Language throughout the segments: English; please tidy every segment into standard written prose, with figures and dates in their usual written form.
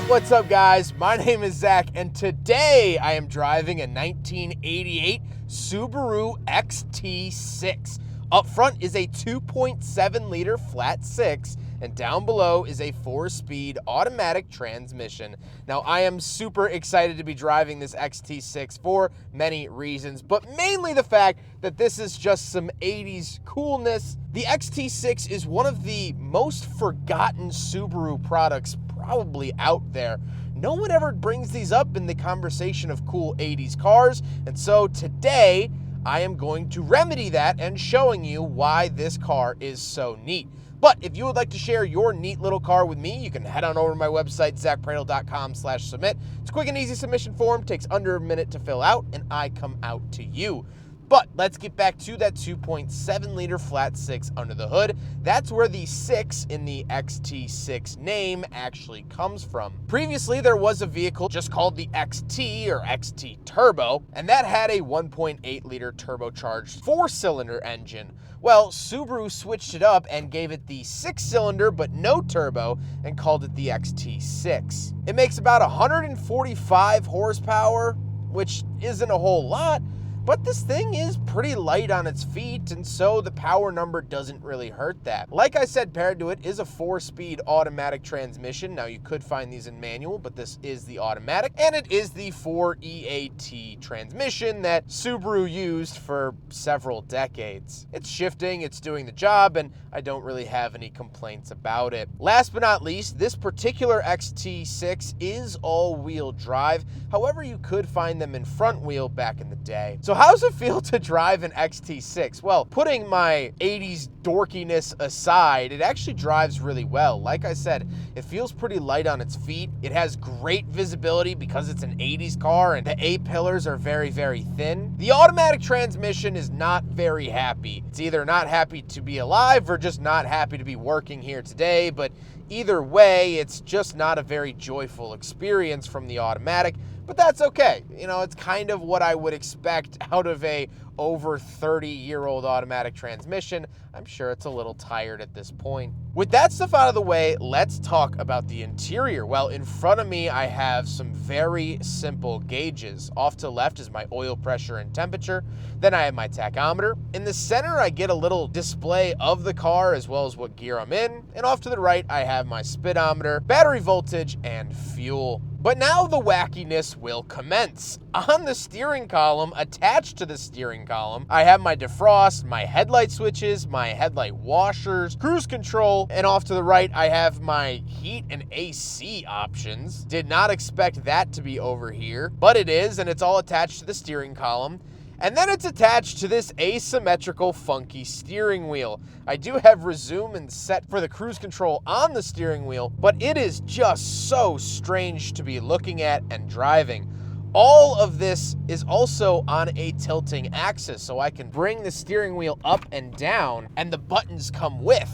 What's up, guys? My name is Zach, and today I am driving a 1988 Subaru XT6. Up front is a 2.7-liter flat six, and down below is a 4-speed automatic transmission. Now, I am super excited to be driving this XT6 for many reasons, but mainly the fact that this is just some 80s coolness. The XT6 is one of the most forgotten Subaru products probably out there. No one ever brings these up in the conversation of cool 80s cars, and so today I am going to remedy that and showing you why this car is so neat. But if you would like to share your neat little car with me, you can head on over to my website, zackpradel.com/submit. It's a quick and easy submission form, takes under a minute to fill out, and I come out to you. But let's get back to that 2.7-liter flat six under the hood. That's where the 6 in the XT6 name actually comes from. Previously, there was a vehicle just called the XT or XT Turbo, and that had a 1.8-liter turbocharged 4-cylinder engine. Well, Subaru switched it up and gave it the 6-cylinder but no turbo and called it the XT6. It makes about 145 horsepower, which isn't a whole lot, but this thing is pretty light on its feet, and so the power number doesn't really hurt that. Like I said, paired to it is a 4-speed automatic transmission. Now, you could find these in manual, but this is the automatic, and it is the 4EAT transmission that Subaru used for several decades. It's shifting, it's doing the job, and I don't really have any complaints about it. Last but not least, this particular XT6 is all-wheel drive. However, you could find them in front wheel back in the day. So how does it feel to drive an XT6? Well, putting my 80s dorkiness aside, it actually drives really well. Like I said, it feels pretty light on its feet. It has great visibility because it's an 80s car and the A-pillars are very, very thin. The automatic transmission is not very happy. It's either not happy to be alive or just not happy to be working here today, but either way, it's just not a very joyful experience from the automatic. But that's okay. You know, it's kind of what I would expect out of a over 30-year-old automatic transmission. I'm sure it's a little tired at this point. With that stuff out of the way, let's talk about the interior. Well, in front of me, I have some very simple gauges. Off to the left is my oil pressure and temperature. Then I have my tachometer. In the center, I get a little display of the car as well as what gear I'm in. And off to the right, I have my speedometer, battery voltage, and fuel. But now the wackiness will commence. On the steering column, attached to the steering column, I have my defrost, my headlight switches, my headlight washers, cruise control, and off to the right, I have my heat and AC options. Did not expect that to be over here, but it is, and it's all attached to the steering column. And then it's attached to this asymmetrical, funky steering wheel. I do have resume and set for the cruise control on the steering wheel, but it is just so strange to be looking at and driving. All of this is also on a tilting axis, so I can bring the steering wheel up and down, and the buttons come with.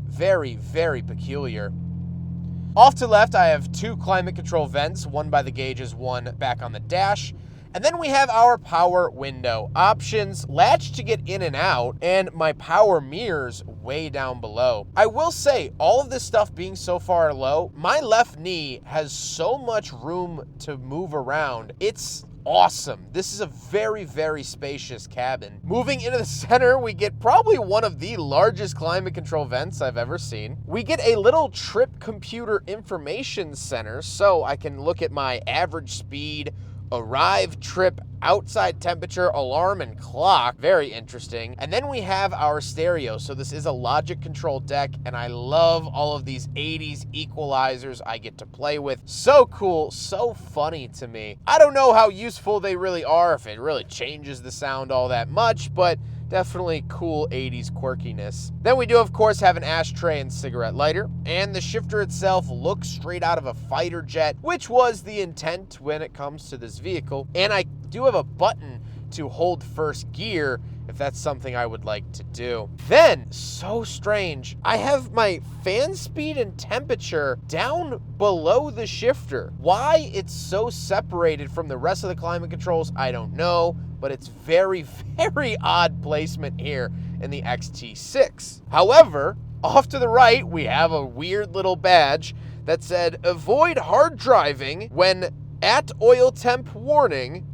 Very, very peculiar. Off to the left, I have 2 climate control vents, one by the gauges, one back on the dash. And then we have our power window options, latch to get in and out, and my power mirrors way down below. I will say, all of this stuff being so far low, my left knee has so much room to move around. It's awesome. This is a very, very spacious cabin. Moving into the center, we get probably one of the largest climate control vents I've ever seen. We get a little trip computer information center, so I can look at my average speed, arrive, trip, outside temperature, alarm, and clock. Very interesting. And then we have our stereo. So this is a logic control deck, and I love all of these 80s equalizers I get to play with. So cool, so funny to me. I don't know how useful they really are, if it really changes the sound all that much, but definitely cool 80s quirkiness. Then we do, of course, have an ashtray and cigarette lighter, and the shifter itself looks straight out of a fighter jet, which was the intent when it comes to this vehicle. And I do have a button to hold first gear if that's something I would like to do. Then, so strange, I have my fan speed and temperature down below the shifter. Why it's so separated from the rest of the climate controls, I don't know, but it's very, very odd placement here in the XT6. However, off to the right, we have a weird little badge that said, avoid hard driving when at oil temp warning,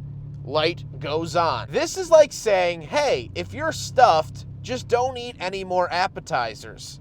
light goes on. This is like saying, hey, if you're stuffed, just don't eat any more appetizers.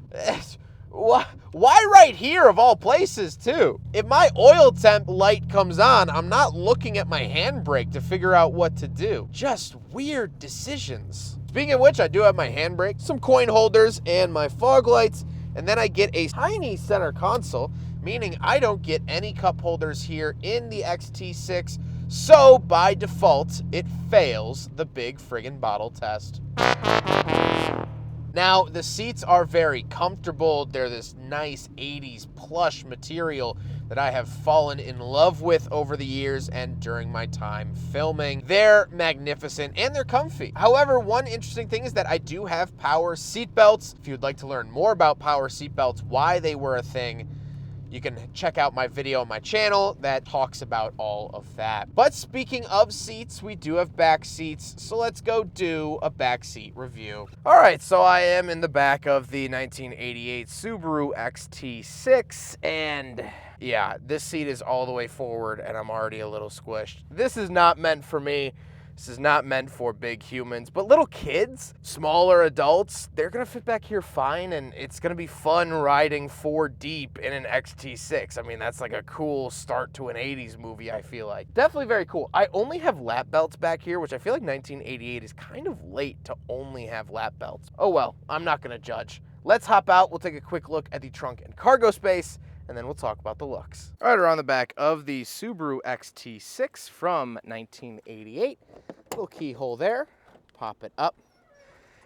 Why right here of all places too? If my oil temp light comes on, I'm not looking at my handbrake to figure out what to do. Just weird decisions. Speaking of which, I do have my handbrake, some coin holders, and my fog lights, and then I get a tiny center console, meaning I don't get any cup holders here in the XT6, so by default, it fails the big friggin' bottle test. Now, the seats are very comfortable. They're this nice 80s plush material that I have fallen in love with over the years and during my time filming. They're magnificent and they're comfy. However, one interesting thing is that I do have power seat belts. If you'd like to learn more about power seat belts, why they were a thing, you can check out my video on my channel that talks about all of that. But speaking of seats, we do have back seats, so let's go do a back seat review. All right, so I am in the back of the 1988 Subaru XT6, and yeah, this seat is all the way forward, and I'm already a little squished. This is not meant for me. This is not meant for big humans, but little kids, smaller adults, they're gonna fit back here fine, and it's gonna be fun riding 4 deep in an XT6. I mean, that's like a cool start to an 80s movie, I feel like. Definitely very cool. I only have lap belts back here, which I feel like 1988 is kind of late to only have lap belts. Oh well, I'm not gonna judge. Let's hop out, we'll take a quick look at the trunk and cargo space, and then we'll talk about the looks. All right, we're on the back of the Subaru XT6 from 1988. Little keyhole there, pop it up.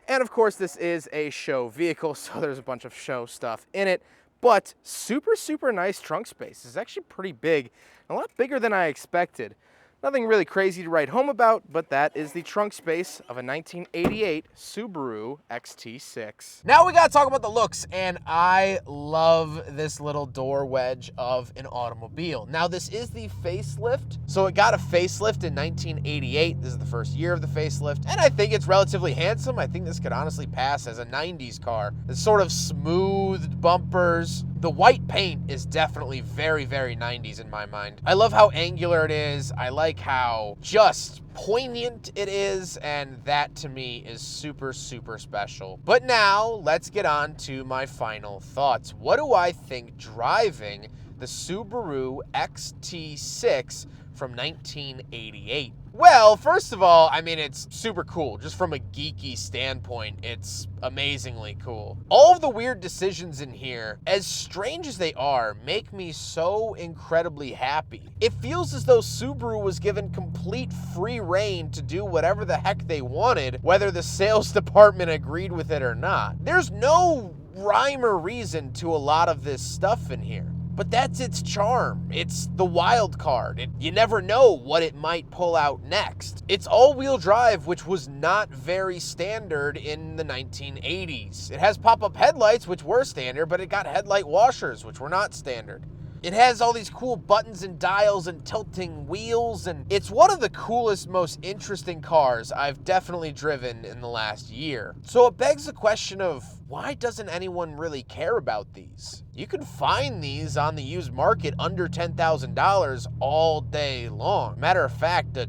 And of course, this is a show vehicle, so there's a bunch of show stuff in it, but super, super nice trunk space. It's actually pretty big, a lot bigger than I expected. Nothing really crazy to write home about, but that is the trunk space of a 1988 Subaru XT6. Now we gotta talk about the looks, and I love this little door wedge of an automobile. Now this is the facelift, so it got a facelift in 1988. This is the first year of the facelift, and I think it's relatively handsome. I think this could honestly pass as a 90s car. It's sort of smoothed bumpers. The white paint is definitely very, very 90s in my mind. I love how angular it is. I like how just poignant it is, and that to me is super, super special. But now let's get on to my final thoughts. What do I think driving the Subaru XT6 from 1988? Well, first of all, I mean, it's super cool. Just from a geeky standpoint, it's amazingly cool. All of the weird decisions in here, as strange as they are, make me so incredibly happy. It feels as though Subaru was given complete free rein to do whatever the heck they wanted, whether the sales department agreed with it or not. There's no rhyme or reason to a lot of this stuff in here. But that's its charm. It's the wild card. You never know what it might pull out next. It's all-wheel drive, which was not very standard in the 1980s. It has pop-up headlights, which were standard, but it got headlight washers, which were not standard. It has all these cool buttons and dials and tilting wheels, and it's one of the coolest, most interesting cars I've definitely driven in the last year. So it begs the question of, why doesn't anyone really care about these? You can find these on the used market under $10,000 all day long. Matter of fact, the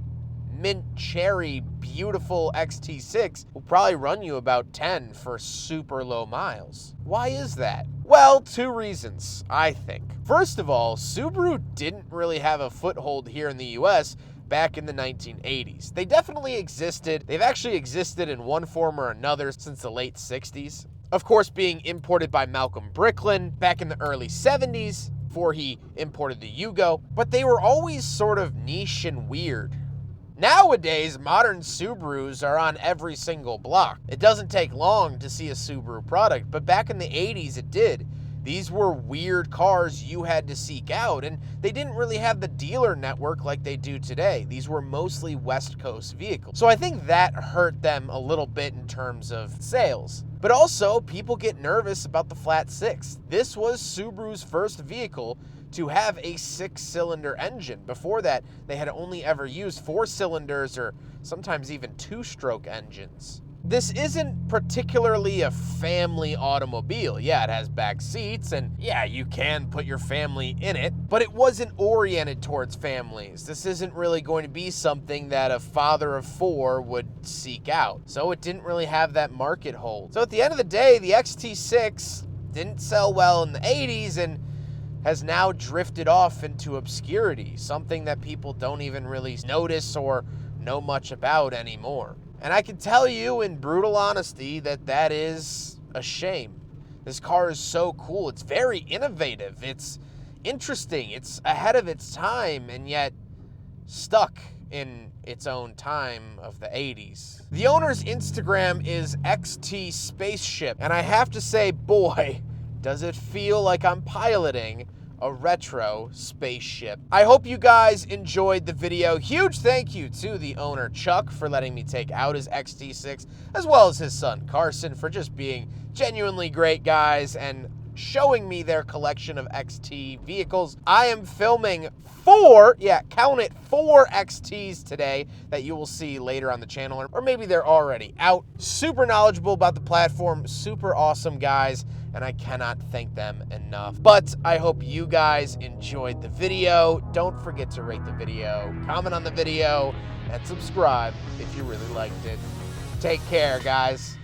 mint cherry beautiful XT6 will probably run you about 10 for super low miles. Why is that? Well, 2 reasons, I think. First of all, Subaru didn't really have a foothold here in the US back in the 1980s. They definitely existed. They've actually existed in one form or another since the late 60s. Of course, being imported by Malcolm Bricklin back in the early 70s before he imported the Yugo, but they were always sort of niche and weird. Nowadays, modern Subarus are on every single block. It doesn't take long to see a Subaru product, but back in the 80s it did. These were weird cars you had to seek out, and they didn't really have the dealer network like they do today. These were mostly West Coast vehicles. So I think that hurt them a little bit in terms of sales. But also, people get nervous about the flat 6. This was Subaru's first vehicle to have a 6-cylinder engine. Before that, they had only ever used 4 cylinders or sometimes even 2-stroke engines. this isn't particularly a family automobile. Yeah, it has back seats, and yeah, you can put your family in it, but it wasn't oriented towards families. This isn't really going to be something that a father of 4 would seek out. So it didn't really have that market hold. So at the end of the day, the XT6 didn't sell well in the 80s and has now drifted off into obscurity, something that people don't even really notice or know much about anymore. And I can tell you in brutal honesty that that is a shame. This car is so cool. It's very innovative. It's interesting. It's ahead of its time, and yet stuck in its own time of the 80s. The owner's Instagram is XT Spaceship, and I have to say, boy, does it feel like I'm piloting a retro spaceship. I hope you guys enjoyed the video. Huge thank you to the owner, Chuck, for letting me take out his XT6, as well as his son, Carson, for just being genuinely great guys and showing me their collection of XT vehicles. I am filming 4, yeah, count it, 4 XTs today that you will see later on the channel, or maybe they're already out. Super knowledgeable about the platform, super awesome guys, and I cannot thank them enough. But I hope you guys enjoyed the video. Don't forget to rate the video, comment on the video, and subscribe if you really liked it. Take care, guys.